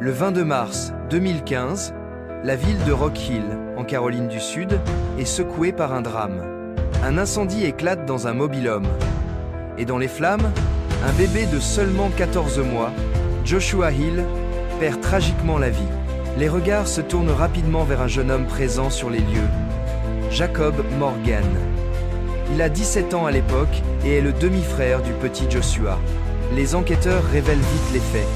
Le 22 mars 2015, la ville de Rock Hill, en Caroline du Sud, est secouée par un drame. Un incendie éclate dans un mobil-home. Et dans les flammes, un bébé de seulement 14 mois, Joshua Hill, perd tragiquement la vie. Les regards se tournent rapidement vers un jeune homme présent sur les lieux, Jacob Morgan. Il a 17 ans à l'époque et est le demi-frère du petit Joshua. Les enquêteurs révèlent vite les faits.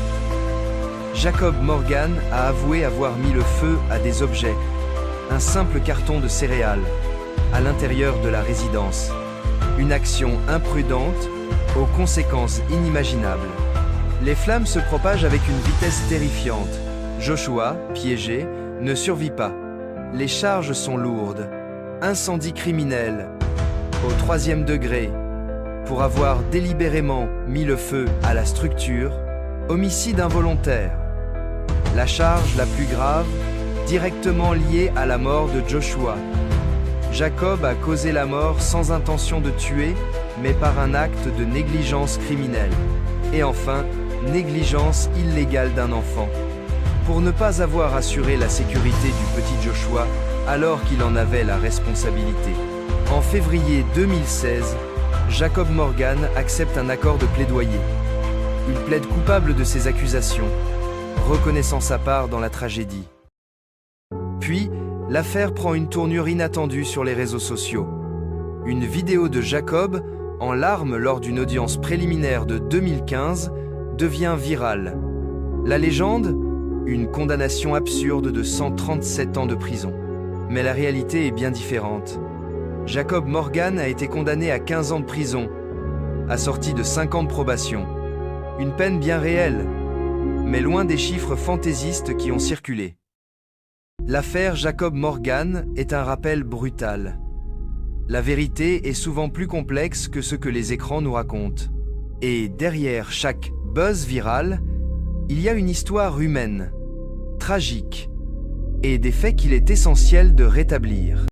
Jacob Morgan a avoué avoir mis le feu à des objets, un simple carton de céréales, à l'intérieur de la résidence. Une action imprudente, aux conséquences inimaginables. Les flammes se propagent avec une vitesse terrifiante. Joshua, piégé, ne survit pas. Les charges sont lourdes. Incendie criminel, au 3e degré, pour avoir délibérément mis le feu à la structure, homicide involontaire. La charge la plus grave, directement liée à la mort de Joshua. Jacob a causé la mort sans intention de tuer, mais par un acte de négligence criminelle. Et enfin, négligence illégale d'un enfant. Pour ne pas avoir assuré la sécurité du petit Joshua, alors qu'il en avait la responsabilité. En février 2016, Jacob Morgan accepte un accord de plaidoyer. Il plaide coupable de ces accusations, reconnaissant sa part dans la tragédie. Puis, l'affaire prend une tournure inattendue sur les réseaux sociaux. Une vidéo de Jacob, en larmes lors d'une audience préliminaire de 2015, devient virale. La légende ? Une condamnation absurde de 137 ans de prison. Mais la réalité est bien différente. Jacob Morgan a été condamné à 15 ans de prison, assorti de 5 ans de probation. Une peine bien réelle, mais loin des chiffres fantaisistes qui ont circulé. L'affaire Jacob Morgan est un rappel brutal. La vérité est souvent plus complexe que ce que les écrans nous racontent. Et derrière chaque buzz viral, il y a une histoire humaine, tragique, et des faits qu'il est essentiel de rétablir.